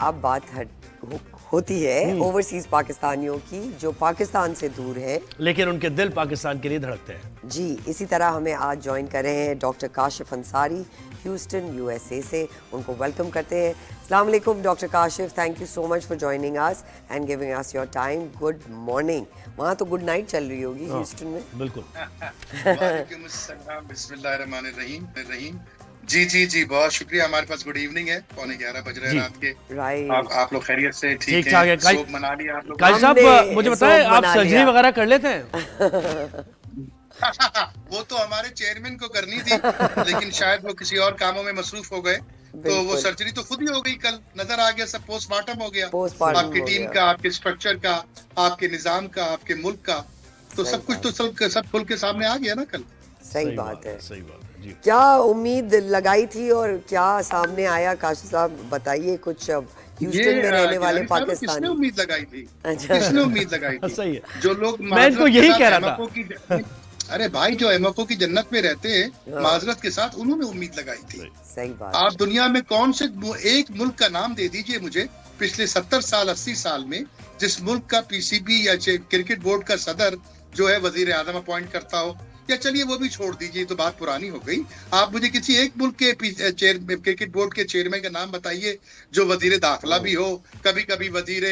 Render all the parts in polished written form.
अब बात होती है ओवरसीज पाकिस्तानियों की जो पाकिस्तान से दूर है लेकिन उनके दिल पाकिस्तान के लिए धड़कते हैं। जी, इसी तरह हमें आज ज्वाइन कर रहे हैं doctor Kashif Ansari Houston USA से। उनको वेलकम करते हैं। अस्सलाम वालेकुम doctor Kashif, thank you so much for joining us and giving us your time. Good morning. वहाँ तो गुड नाइट चल रही होगी ह्यूस्टन में। बिल्कुल। वालेकुम अस्सलाम, बिस्मिल्लाहिर्रहमानिर्रहीम। जी बहुत शुक्रिया। हमारे पास गुड इवनिंग है, 11:15 बज रहे हैं रात के। राइट, आप लोग खैरियत से ठीक ठाक हैं? है। शोक मना लिया आप लोग? काजी साहब मुझे बताएं, आप सर्जरी वगैरह कर लेते हैं? वो तो हमारे चेयरमैन को करनी थी लेकिन शायद वो किसी और कामों में मसरूफ हो गए, तो वो सर्जरी तो खुद ही हो गई। कल नजर आ गया, सब पोस्टमार्टम हो गया, आपकी टीम का, आपके स्ट्रक्चर का, आपके निजाम का, आपके मुल्क का, तो सब कुछ तो सब खुल के सामने आ गया ना कल। सही बात है। सही बात है जी। क्या उम्मीद लगाई थी और क्या सामने आया? काशिफ साहब बताइए कुछ। अब ह्यूस्टन में रहने वाले पाकिस्तानी, किसने उम्मीद लगाई थी? अच्छा। किसने उम्मीद लगाई थी? सही है। जो लोग मैं इनको यही कह रहा था। अरे भाई, जो एमओको की जन्नत में रहते हैं माजरत के साथ, उन्होंने उम्मीद लगाई थी। सही बात। आप दुनिया में कौन से एक मुल्क का नाम दे दीजिए मुझे पिछले 70 साल 80 साल में जिस मुल्क का पीसीबी या क्रिकेट बोर्ड का सदर जो है वजीर आजम अपॉइंट करता हो, या चलिए वो भी छोड़ दीजिए, तो बात पुरानी हो गई। आप मुझे किसी एक मुल्क के क्रिकेट बोर्ड के चेयरमैन का नाम बताइए जो वजीर दाखिला भी हो, कभी कभी वजीर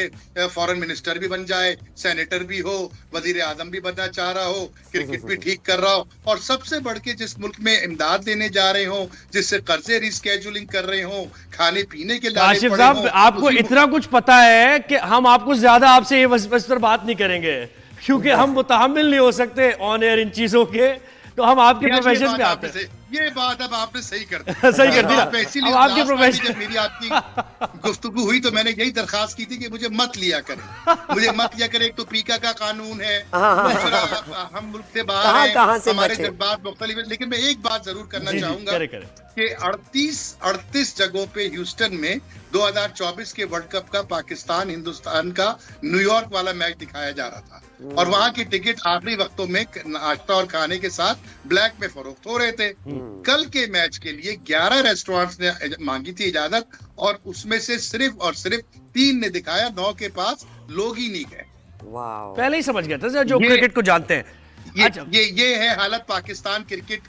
फॉरेन मिनिस्टर भी बन जाए, सेनेटर भी हो, वजीर आजम भी बनना चाह रहा हो, क्रिकेट भी ठीक कर रहा हो, और सबसे बढ़ के जिस मुल्क में इमदाद देने जा रहे हो, जिससे कर्जे रिस्केजुलिंग कर रहे हो, खाने पीने के काशिफ साहब, आपको इतना कुछ पता है कि हम आपको ज्यादा आपसे ये बस पर बात नहीं करेंगे क्योंकि हम मुतहम्मिल नहीं हो सकते ऑन एयर इन चीजों के, तो हम आपके प्रोफेशन पे आते हैं। ये बात अब आपने सही कर दी। सही कर दिया। इसीलिए आपके प्रोफेशन, जब मेरी आपकी गुफ्तगू हुई तो मैंने यही दरखास्त की थी कि मुझे मत लिया करें, मुझे मत लिया करें। एक तो पीका का कानून है, दूसरा हम मुल्क से बाहर हैं, हमारे जज्बात मुख्तलिफ है। लेकिन मैं एक बात जरूर करना चाहूंगा कि 38 जगहों पे ह्यूस्टन में 2024 के वर्ल्ड कप का पाकिस्तान हिंदुस्तान का न्यूयॉर्क वाला मैच दिखाया जा रहा था, और वहां की टिकट आखिरी वक्तों में नाश्ता और खाने के साथ ब्लैक में फरोख्त हो रहे थे। कल के मैच के लिए 11 रेस्टोरेंट्स ने मांगी थी इजाजत, और उसमें से सिर्फ और सिर्फ 3 ने दिखाया, 9 के पास लोग ही नहीं गए। पहले ही समझ गया था जो क्रिकेट को जानते हैं। ये है हालत पाकिस्तान क्रिकेट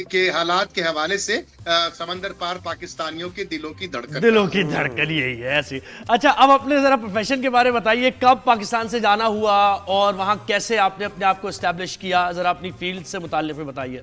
के हालात के हवाले से समंदर पार पाकिस्तानियों के दिलों की धड़कन यही है ऐसी। अच्छा, अब अपने जरा प्रोफेशन के बारे में बताइए, कब पाकिस्तान से जाना हुआ और वहां कैसे आपने अपने आप को एस्टैब्लिश किया, जरा अपनी फील्ड से मुताल्लिक में बताइए।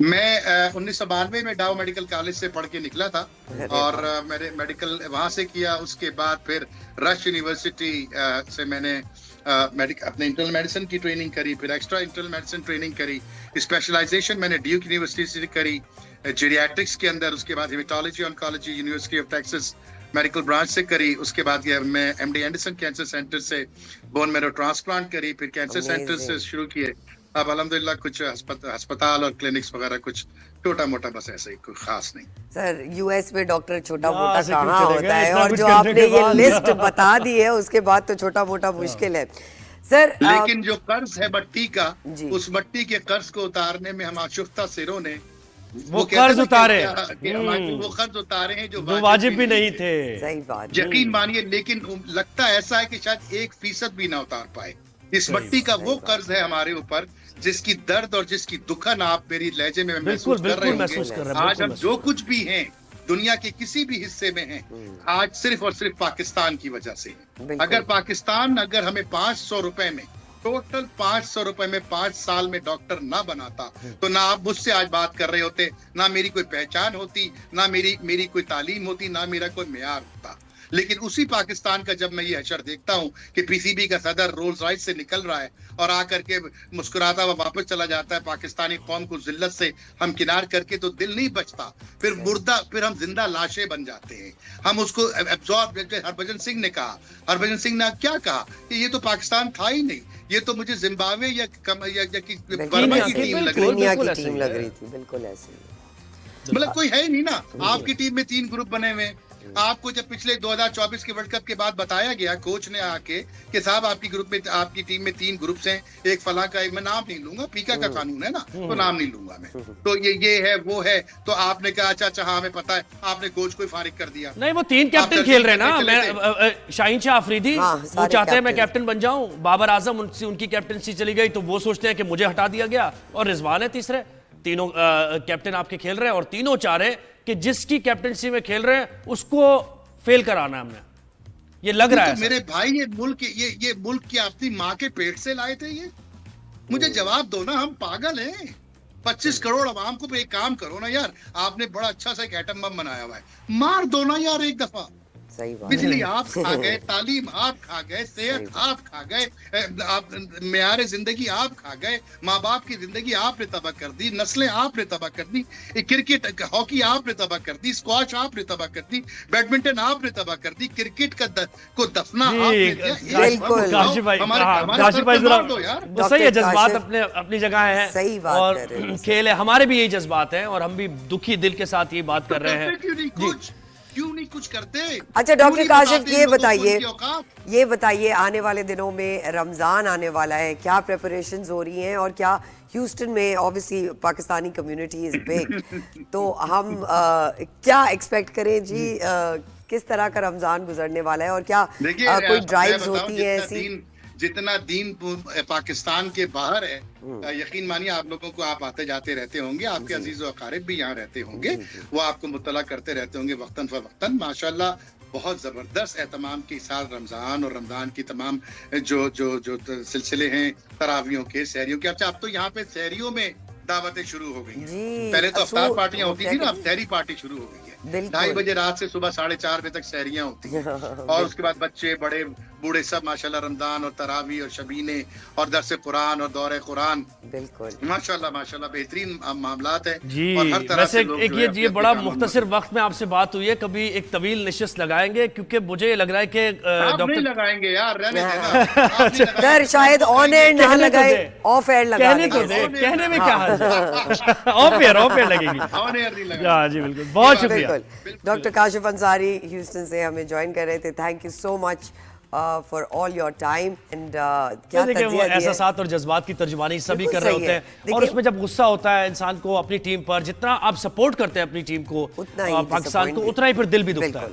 मैं 1992 में डाउ मेडिकल कॉलेज से पढ़ के निकला था, और मैंने मेडिकल वहां से किया। उसके बाद फिर रश यूनिवर्सिटी से मैंने अपने इंटरनल मेडिसिन की ट्रेनिंग करी, फिर एक्स्ट्रा इंटरनल मेडिसिन ट्रेनिंग करी, स्पेशलाइजेशन मैंने ड्यूक यूनिवर्सिटी से करी जीरियाट्रिक्स के अंदर। उसके बाद haematology oncology university of Texas medical branch से करी। उसके बाद मैं एमडी एंडरसन कैंसर सेंटर से बोन मैरो ट्रांसप्लांट करी, फिर कैंसर सेंटर से शुरू किए। अब अल्हम्दुलिल्लाह कुछ अस्पताल और क्लिनिक्स वगैरह कुछ छोटा मोटा, बस ऐसे ही, कोई खास नहीं। सर, यूएस में डॉक्टर छोटा मोटा कहाँ होता है, और जो आपने ये लिस्ट बता दी है उसके बाद तो छोटा मोटा मुश्किल है सर। लेकिन जो कर्ज है मट्टी का, उस मट्टी के कर्ज को उतारने में हम आशुफ्ता सिरों ने वो कर्ज उतारे, वो कर्ज उतारे हैं जो वाजिब भी नहीं थे। सही बात, यकीन मानिए। लेकिन लगता ऐसा है कि शायद 1% भी ना उतार पाए। इस मट्टी का वो कर्ज है हमारे ऊपर जिसकी दर्द और जिसकी दुखन आप मेरी लहजे में महसूस कर रहे होंगे। आज हम जो कुछ भी हैं, दुनिया के किसी भी हिस्से में हैं, आज सिर्फ और सिर्फ पाकिस्तान की वजह से। अगर हमें 500 रुपए में, टोटल 500 रुपए में 5 साल में डॉक्टर ना बनाता, तो ना आप मुझसे आज बात कर रहे होते, ना मेरी कोई पहचान होती, ना मेरी कोई तालीम होती, ना मेरा कोई मेयार होता। लेकिन उसी पाकिस्तान का जब मैं ये हशर देखता हूँ कि पीसीबी का सदर रोल्स रॉयस से निकल रहा है और आकर के मुस्कुराता हुआ वापस चला जाता है, पाकिस्तानी कौम को जिल्लत से हम किनार करके, तो दिल नहीं बचता। फिर हम जिंदा लाशें बन जाते हैं। हम उसको एब्जॉर्ब, हरभजन सिंह ने कहा, हरभजन सिंह ने क्या कहा कि ये तो पाकिस्तान था ही नहीं, ये तो मुझे जिम्बाब्वे या बर्मा की टीम लग रही थी। बिल्कुल ऐसे, मतलब कोई है नहीं ना। आपकी टीम में 3 ग्रुप बने हुए, आपको जब पिछले 2024 के वर्ल्ड कप के बाद बताया गया, कोच ने आके कि साहब आपकी टीम में 3 ग्रुप्स हैं, एक फला का, एक मैं नाम नहीं लूंगा, फीका का कानून है ना, तो नाम नहीं लूंगा मैं, तो ये है वो है, तो आपने कहा अच्छा हाँ हमें पता है, आपने कोच को फारिग कर दिया। नहीं, वो 3 कैप्टन खेल रहे हैं ना, मैं शाहीन शाह अफरीदी वो चाहते हैं मैं कैप्टन बन जाऊं, बाबर आजम उनकी कैप्टनसी चली गई तो वो सोचते हैं कि मुझे हटा दिया गया, और रिजवान है तीसरे। तीनों कैप्टन आपके खेल रहे हैं और तीनों चाह रहे हैं कि जिसकी कैप्टनसी में खेल रहे हैं उसको फेल कराना है हमने, ये लग रहा है। मेरे भाई ये मुल्क की अपनी माँ के पेट से लाए थे ये, मुझे जवाब दो ना, हम पागल हैं। 25 करोड़ आवाम को एक काम करो ना यार, आपने बड़ा अच्छा सा एक एटम बम बनाया हुआ है, मार दो ना यार एक दफा। सही बात। बिजली आप खा गए, तालीम आप खा गए, सेहत आप खा गए, आप मेयार जिंदगी आप खा गए, माँ बाप की जिंदगी आपने तबाह कर दी, नस्लें आपने तबाह कर दी, क्रिकेट हॉकी आपने तबाह कर दी, स्क्वॉश आपने तबाह कर दी, बैडमिंटन आपने तबाह कर दी, क्रिकेट को दफना आपने दिया। बिल्कुल काशिफ भाई जरा सही है, जज्बात अपनी जगह है, सही बात और खेल है, हमारे भी यही जज्बात हैं और हम भी दुखी दिल के साथ ये बात कर रहे हैं। क्यों नहीं कुछ करते? अच्छा डॉक्टर काशिफ ये बताइए आने वाले दिनों में रमजान आने वाला है, क्या प्रिपरेशंस हो रही हैं, और क्या ह्यूस्टन में obviously Pakistani community is big, तो हम क्या एक्सपेक्ट करें जी, किस तरह का रमजान गुजरने वाला है, और क्या कोई ड्राइव्स होती है ऐसी? जितना दीन पाकिस्तान के बाहर है, यकीन मानिए आप लोगों को, आप आते जाते रहते होंगे, आपके अजीज व अकारिब भी यहाँ रहते होंगे, वो आपको मुत्तला करते रहते होंगे वक्तन फवक्तन। माशाल्लाह बहुत जबरदस्त एहतमाम के साथ रमजान और रमजान की तमाम जो सिलसिले हैं, तरावियों के, सहरियों के। अच्छा अब तो यहाँ पे सहरियों में दावतें शुरू हो गई हैं, पहले तो अफ्तार पार्टियां होती थी ना, अब सहरी पार्टी शुरू हो गई है। 2:30 बजे रात से सुबह 4:30 बजे तक सहरियां होती हैं और उसके बाद बच्चे बड़े बूढ़े सब माशाल्लाह रमजान और तरावी और शबीने और दरस कुरान और दौरे कुरान, बिल्कुल माशाल्लाह माशाल्लाह बेहतरीन मामलात है जी। और हर तरह से लोग ये बड़ा मुख्तसर वक्त में आपसे बात हुई है, कभी एक तवील निशिस्त लगाएंगे, क्योंकि मुझे लग रहा है कि डॉक्टर नहीं लगाएंगे यार, रहने देना सर, शायद ऑन एयर ना लगाए, ऑफ एयर लगा कहने तो दे, कहने में क्या हर्ज है, ऑफ एयर लगेगी, ऑन एयर नहीं लगा। जी बिल्कुल, बहुत शुक्रिया। डॉक्टर काशिफ अंसारी ह्यूस्टन से हमें ज्वाइन कर रहे थे, thank you so much for all your time. And क्या वो एहसासात और जज्बात की तर्जुमानी सभी कर रहे होते हैं, और उसमें जब गुस्सा होता है इंसान को अपनी टीम पर, जितना आप सपोर्ट करते हैं अपनी टीम को, पाकिस्तान को, उतना ही फिर दिल भी दुखता है।